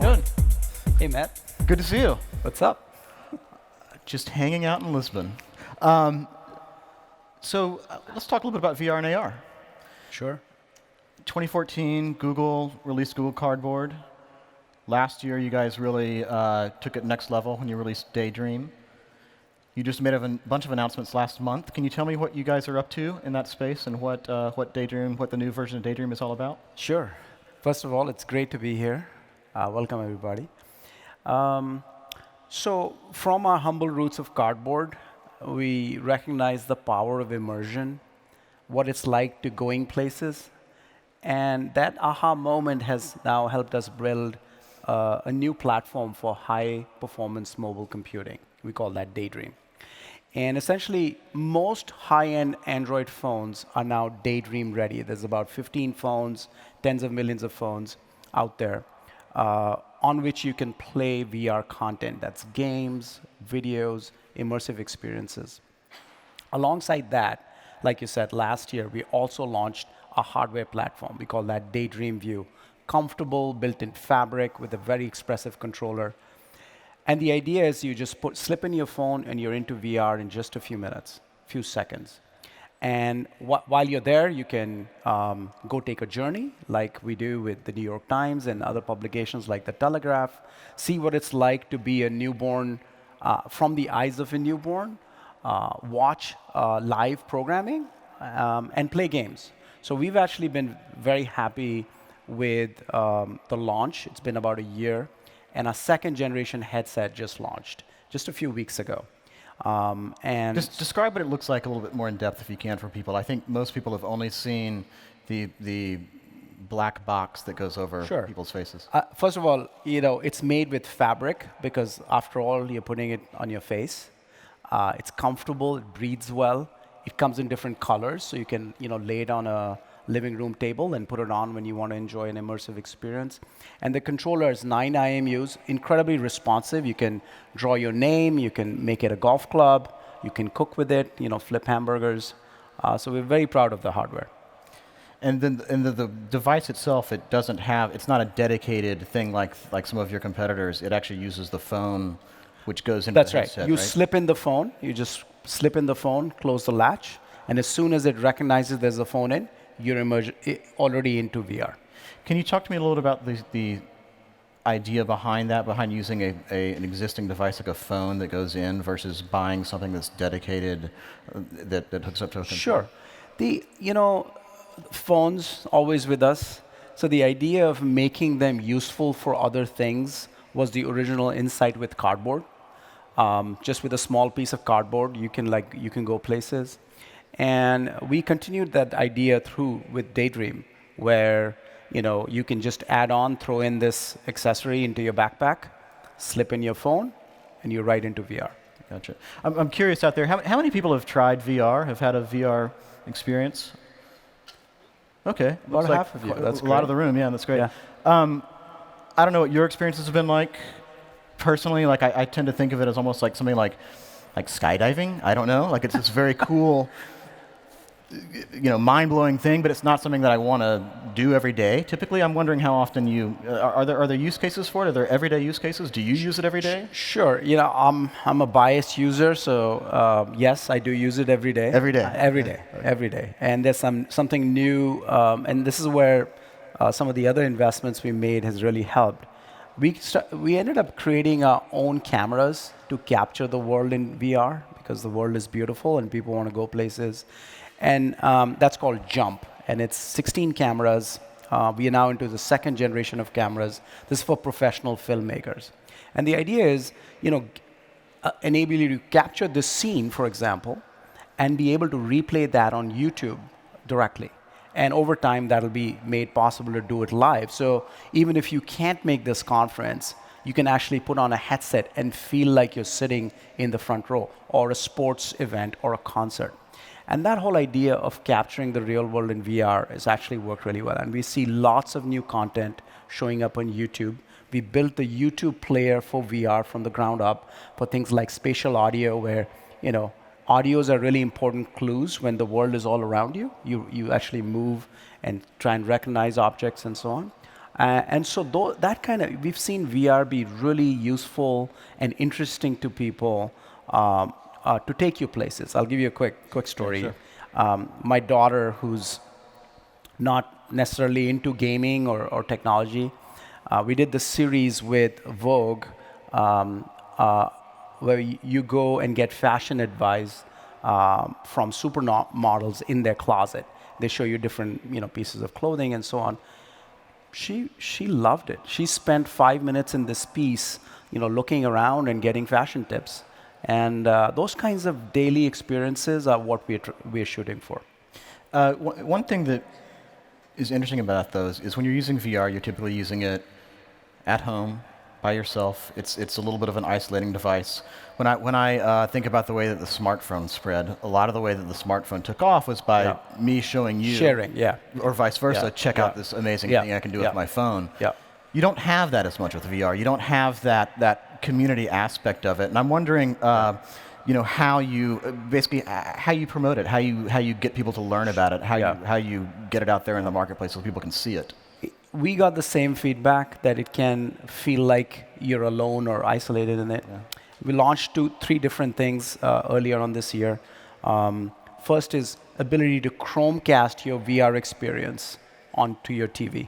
you doing? Hey, Matt. Good to see you. What's up? Just hanging out in Lisbon. Let's talk a little bit about VR and AR. Sure. 2014, Google released Google Cardboard. Last year, you guys really took it next level when you released Daydream. You just made a bunch of announcements last month. Can you tell me what you guys are up to in that space and what Daydream, what the new version of Daydream is all about? Sure. First of all, it's great to be here. Welcome, everybody. So from our humble roots of cardboard, we recognize the power of immersion, what it's like to going places, and that aha moment has now helped us build a new platform for high-performance mobile computing. We call that Daydream. And essentially, most high-end Android phones are now Daydream ready. There's about 15 phones, tens of millions of phones out there on which you can play VR content. That's games, videos, immersive experiences. Alongside that, like you said, last year, we also launched a hardware platform. We call that Daydream View. Comfortable, built-in fabric with a very expressive controller. And the idea is you just slip in your phone and you're into VR in just a few minutes, few seconds. And while you're there, you can go take a journey, like we do with the New York Times and other publications like The Telegraph, see what it's like to be a newborn from the eyes of a newborn, watch live programming, and play games. So we've actually been very happy with the launch. It's been about a year. And our second generation headset just launched just a few weeks ago. And just describe what it looks like a little bit more in depth if you can for people. I think most people have only seen the black box that goes over people's faces. First of all, it's made with fabric because after all, you're putting it on your face. It's comfortable, it breathes well. It comes in different colors, so you can lay it on a living room table and put it on when you want to enjoy an immersive experience. And the controller is 9 IMUs, incredibly responsive. You can draw your name, you can make it a golf club, you can cook with it, flip hamburgers. So we're very proud of the hardware. And then the device itself, it's not a dedicated thing like some of your competitors. It actually uses the phone, which goes into the headset, That's right. You slip in the phone, you just slip in the phone, close the latch, and as soon as it recognizes there's a phone in, you're already into VR. Can you talk to me a little bit about the idea behind that, behind using an existing device like a phone that goes in versus buying something that's dedicated, that hooks up to a computer? Sure. Phones always with us. So the idea of making them useful for other things was the original insight with cardboard. Just with a small piece of cardboard, you can go places. And we continued that idea through with Daydream, where you can just add on, throw in this accessory into your backpack, slip in your phone, and you're right into VR. Gotcha. I'm curious out there, how many people have tried VR, have had a VR experience? Okay. About half of you. That's a lot of the room, yeah, that's great. Yeah. I don't know what your experiences have been like. Personally, I tend to think of it as almost like something like skydiving. I don't know. Like it's this very cool, mind-blowing thing, but it's not something that I want to do every day. Typically, I'm wondering how often are there use cases for it? Are there everyday use cases? Do you use it every day? Sure. I'm a biased user, so yes, I do use it every day. Every day. Every day. And there's something new, and this is where some of the other investments we made has really helped. We ended up creating our own cameras to capture the world in VR because the world is beautiful and people want to go places. And that's called Jump. And it's 16 cameras. We are now into the second generation of cameras. This is for professional filmmakers. And the idea is, enable you to capture this scene, for example, and be able to replay that on YouTube directly. And over time, that'll be made possible to do it live. So even if you can't make this conference, you can actually put on a headset and feel like you're sitting in the front row, or a sports event, or a concert. And that whole idea of capturing the real world in VR has actually worked really well. And we see lots of new content showing up on YouTube. We built the YouTube player for VR from the ground up for things like spatial audio, where audios are really important clues when the world is all around you. You actually move and try and recognize objects and so on. And so that kind of, we've seen VR be really useful and interesting to people to take you places. I'll give you a quick story. sure. My daughter, who's not necessarily into gaming or technology, we did this series with Vogue where you go and get fashion advice from supermodels in their closet. They show you different pieces of clothing and so on. She loved it. She spent 5 minutes in this piece, looking around and getting fashion tips. And those kinds of daily experiences are what we're shooting for. One thing that is interesting about those is when you're using VR, you're typically using it at home by yourself. It's a little bit of an isolating device. When I think about the way that the smartphone spread, a lot of the way that the smartphone took off was by me showing you, sharing, or vice versa. Yeah, Check out this amazing thing I can do with my phone. Yeah. You don't have that as much with VR. You don't have that community aspect of it. And I'm wondering, how you basically how you promote it, how you get people to learn about it, how you get it out there in the marketplace so people can see it. We got the same feedback that it can feel like you're alone or isolated in it. Yeah. We launched 3 different things earlier on this year. First is ability to Chromecast your VR experience onto your TV.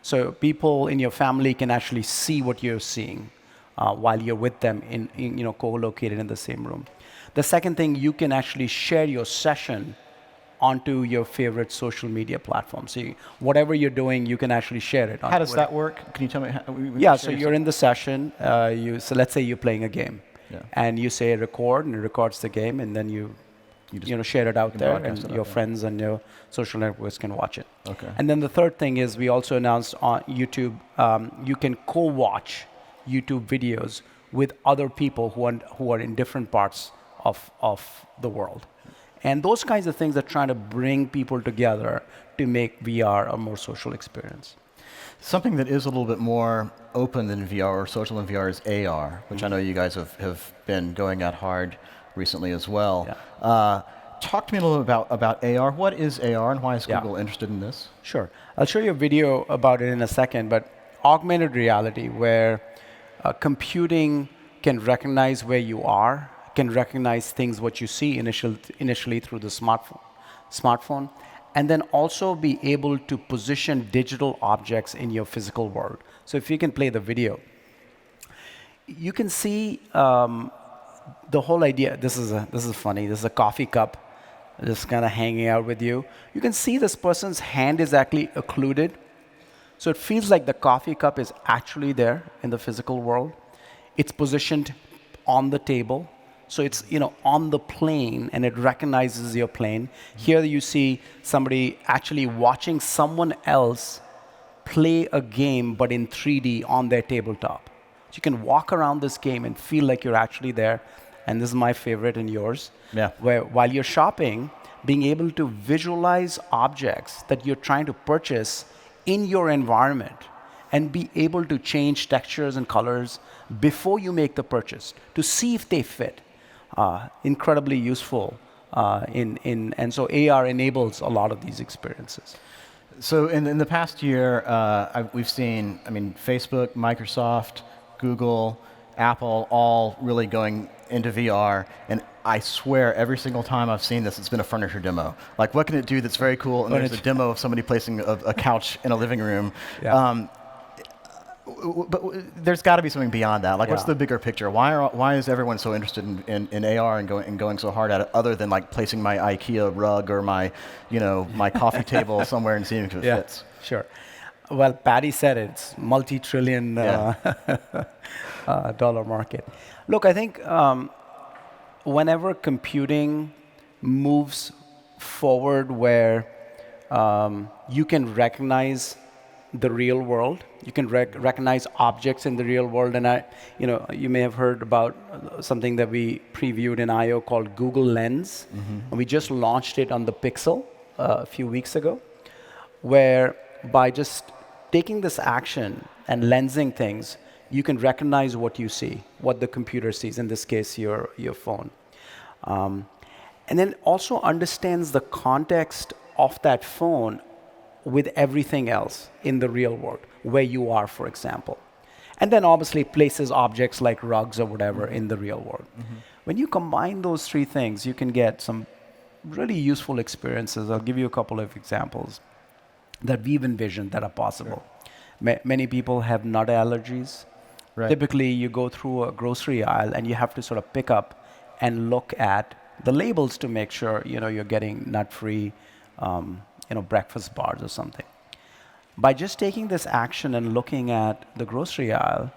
So people in your family can actually see what you're seeing while you're with them in co-located in the same room. The second thing, you can actually share your session onto your favorite social media platform. So whatever you're doing, you can actually share it. How does that work? Can you tell me? Yeah, so you're in the session. So let's say you're playing a game, and you say record, and it records the game, and then you share it out there, and your friends and your social networks can watch it. Okay. And then the third thing is we also announced on YouTube, you can co-watch YouTube videos with other people who are in different parts of the world. And those kinds of things are trying to bring people together to make VR a more social experience. Something that is a little bit more open than VR or social in VR is AR, which I know you guys have been going at hard recently as well. Yeah. Talk to me a little bit about AR. What is AR and why is Google interested in this? Sure. I'll show you a video about it in a second, but augmented reality, where computing can recognize where you are, can recognize things what you see initially through the smartphone, and then also be able to position digital objects in your physical world. So if you can play the video, you can see the whole idea. This is funny. This is a coffee cup just kind of hanging out with you. You can see this person's hand is actually occluded. So it feels like the coffee cup is actually there in the physical world. It's positioned on the table. So it's on the plane, and it recognizes your plane. Here you see somebody actually watching someone else play a game, but in 3D on their tabletop. So you can walk around this game and feel like you're actually there. And this is my favorite and yours. Yeah. Where while you're shopping, being able to visualize objects that you're trying to purchase in your environment and be able to change textures and colors before you make the purchase to see if they fit. Incredibly useful, and so AR enables a lot of these experiences. So in the past year, we've seen, Facebook, Microsoft, Google, Apple, all really going into VR, and I swear every single time I've seen this, it's been a furniture demo. Like, what can it do that's very cool? And there's a demo of somebody placing a couch in a living room. Yeah. But there's got to be something beyond that. Like, what's the bigger picture? Why is everyone so interested in AR and going so hard at it, other than like placing my IKEA rug or my my coffee table somewhere and seeing if it fits? Sure. Well, Patty said it's multi-trillion dollar market. Look, I think whenever computing moves forward, where you can recognize the real world, you can recognize objects in the real world, and you may have heard about something that we previewed in I/O called Google Lens, and we just launched it on the Pixel a few weeks ago, where by just taking this action and lensing things, you can recognize what you see, what the computer sees, in this case, your phone. And then also understands the context of that phone with everything else in the real world, where you are, for example. And then obviously places objects like rugs or whatever in the real world. When you combine those three things, you can get some really useful experiences. I'll give you a couple of examples that we've envisioned that are possible. Many people have nut allergies. Right. Typically, you go through a grocery aisle and you have to sort of pick up and look at the labels to make sure you're getting nut-free breakfast bars or something. By just taking this action and looking at the grocery aisle,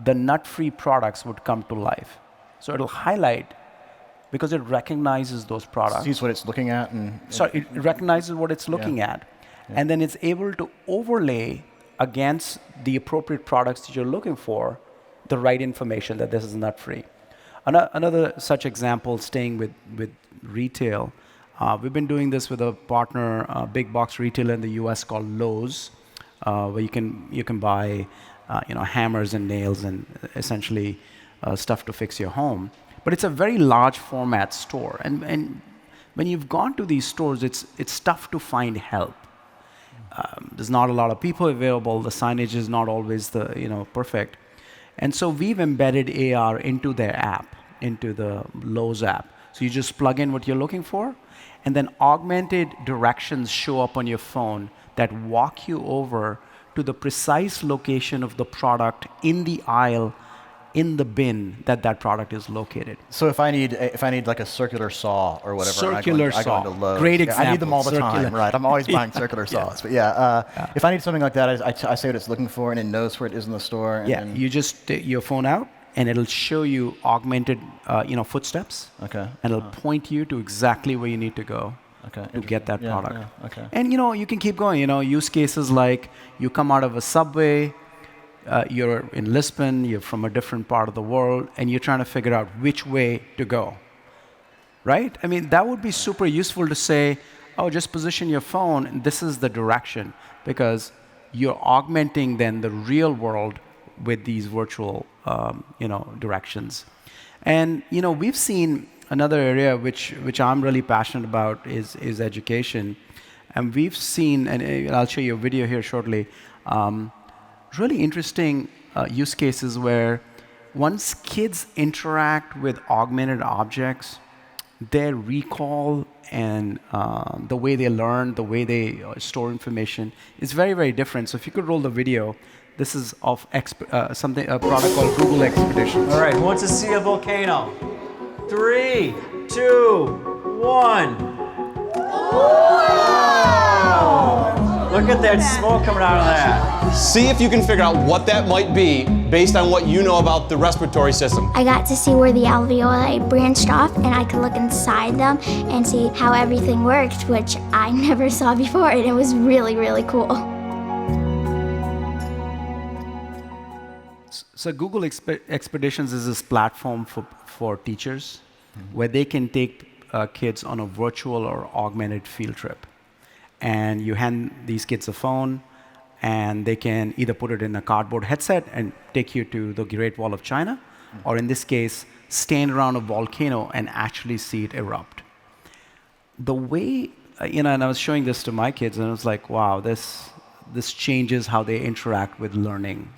the nut-free products would come to life. So it'll highlight, because it recognizes those products. Sees what it's looking at Sorry, it recognizes what it's looking at. And then it's able to overlay against the appropriate products that you're looking for the right information that this is nut-free. Another such example, staying with retail, we've been doing this with a partner, a big box retailer in the US called Lowe's, where you can buy hammers and nails and essentially stuff to fix your home. But it's a very large format store. And when you've gone to these stores, it's tough to find help. There's not a lot of people available. The signage is not always perfect. And so we've embedded AR into their app, into the Lowe's app. So you just plug in what you're looking for, and then augmented directions show up on your phone that walk you over to the precise location of the product in the aisle, in the bin that product is located. So if I need like a circular saw or whatever, I go into Lowe's. Great example. I need them all the time, right? I'm always buying circular saws. But if I need something like that, I say what it's looking for, and it knows where it is in the store. And then you just take your phone out, and it'll show you augmented, footsteps. Okay. And it'll point you to exactly where you need to go. Okay. To get that product. Yeah, okay. And you can keep going. Use cases like you come out of a subway, you're in Lisbon, you're from a different part of the world, and you're trying to figure out which way to go. Right? I mean, that would be super useful to say, oh, just position your phone, and this is the direction, because you're augmenting then the real world with these virtual, directions. And we've seen another area which I'm really passionate about is education, and we've seen, and I'll show you a video here shortly, really interesting use cases where once kids interact with augmented objects, their recall and the way they learn, the way they store information is very, very different. So if you could roll the video, this is of a product called Google Expeditions. All right, who wants to see a volcano? 3, 2, 1. Look at that smoke coming out of that. See if you can figure out what that might be based on what you know about the respiratory system. I got to see where the alveoli branched off, and I could look inside them and see how everything worked, which I never saw before, and it was really, really cool. So Google Expeditions is this platform for teachers where they can take kids on a virtual or augmented field trip. And you hand these kids a phone, and they can either put it in a cardboard headset and take you to the Great Wall of China, or in this case, stand around a volcano and actually see it erupt. The way, and I was showing this to my kids, and I was like, wow, this changes how they interact with learning.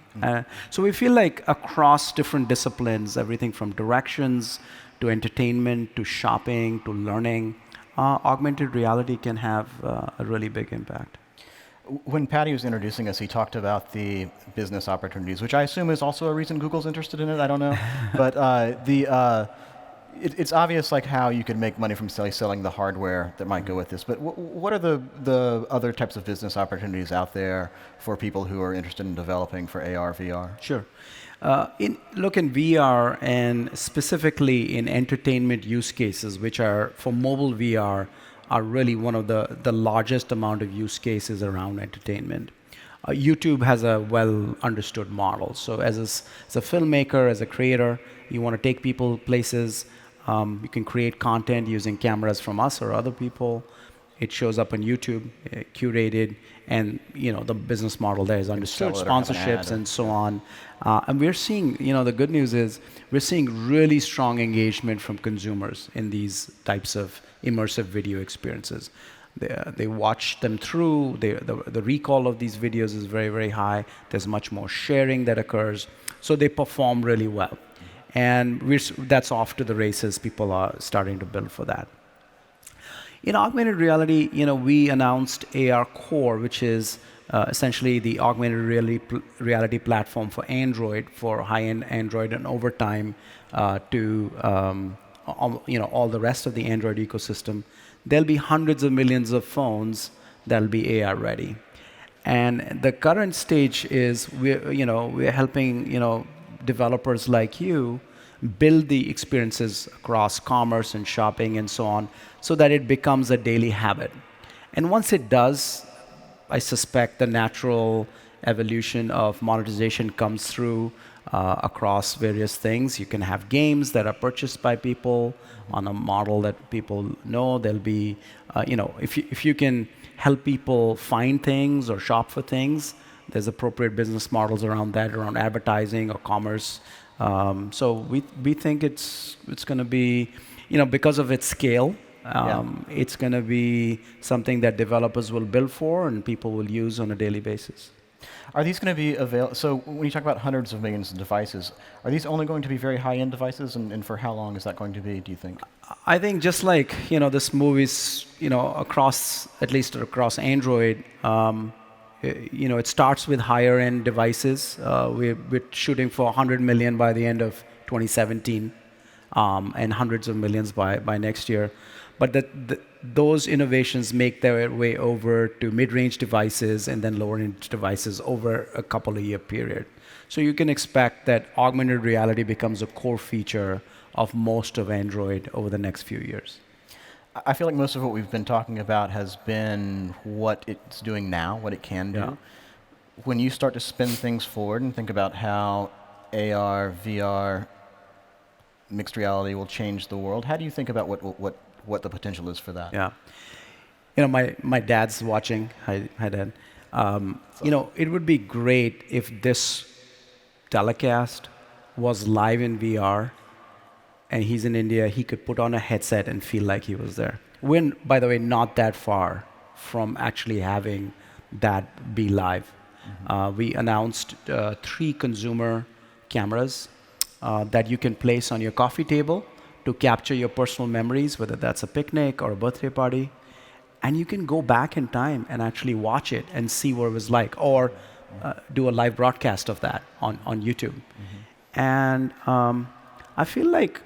So we feel like across different disciplines, everything from directions to entertainment to shopping to learning, augmented reality can have a really big impact. When Patty was introducing us, he talked about the business opportunities, which I assume is also a reason Google's interested in it. I don't know, but it's obvious like how you could make money from selling the hardware that might go with this. But what are the other types of business opportunities out there for people who are interested in developing for AR, VR? Sure. Look in VR and specifically in entertainment use cases, which are for mobile VR, are really one of the largest amount of use cases around entertainment. YouTube has a well understood model. So as a filmmaker, as a creator, you want to take people places. You can create content using cameras from us or other people. It shows up on YouTube, curated, and the business model there is understood, sponsorships and so on. And we're seeing, the good news is we're seeing really strong engagement from consumers in these types of immersive video experiences. They watch them through. The recall of these videos is very, very high. There's much more sharing that occurs. So they perform really well. And that's off to the races. People are starting to build for that. In augmented reality, we announced AR Core, which is essentially the augmented reality platform for Android, for high-end Android, and over time to all the rest of the Android ecosystem. There'll be hundreds of millions of phones that'll be AR ready. And the current stage is we're helping developers like you build the experiences across commerce and shopping and so on, so that it becomes a daily habit. And once it does, I suspect the natural evolution of monetization comes through across various things. You can have games that are purchased by people on a model that people know. There'll be, if you can help people find things or shop for things, there's appropriate business models around that, around advertising or commerce. So we think it's going to be, because of its scale, it's going to be something that developers will build for and people will use on a daily basis. Are these going to be available? So when you talk about hundreds of millions of devices, are these only going to be very high-end devices, and for how long is that going to be, do you think? I think just like this movie's at least across Android, it starts with higher end devices. We're shooting for 100 million by the end of 2017, and hundreds of millions by next year. But those innovations make their way over to mid-range devices and then lower-range devices over a couple of year period. So you can expect that augmented reality becomes a core feature of most of Android over the next few years. I feel like most of what we've been talking about has been what it's doing now, what it can do. Yeah. When you start to spin things forward and think about how AR, VR, mixed reality will change the world, how do you think about what the potential is for that? Yeah. My dad's watching. Hi, Dad. It would be great if this telecast was live in VR, and he's in India, he could put on a headset and feel like he was there. We're, by the way, not that far from actually having that be live. Mm-hmm. We announced 3 consumer cameras that you can place on your coffee table to capture your personal memories, whether that's a picnic or a birthday party. And you can go back in time and actually watch it and see what it was like, or do a live broadcast of that on YouTube. Mm-hmm. And I feel like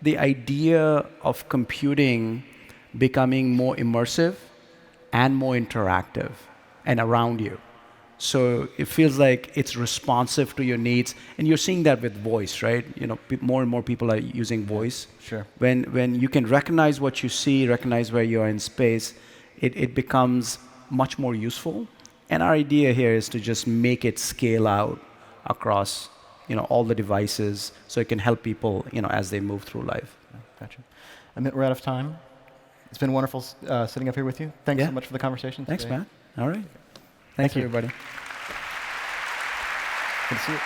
the idea of computing becoming more immersive and more interactive and around you. So it feels like it's responsive to your needs, and you're seeing that with voice, right? More and more people are using voice. Sure. When you can recognize what you see, recognize where you are in space, it becomes much more useful. And our idea here is to just make it scale out across all the devices, so it can help people as they move through life. Gotcha. Amit, we're out of time. It's been wonderful sitting up here with you. Thanks so much for the conversation. Thanks, today. Matt. All right. Thank you, everybody. Good to see you.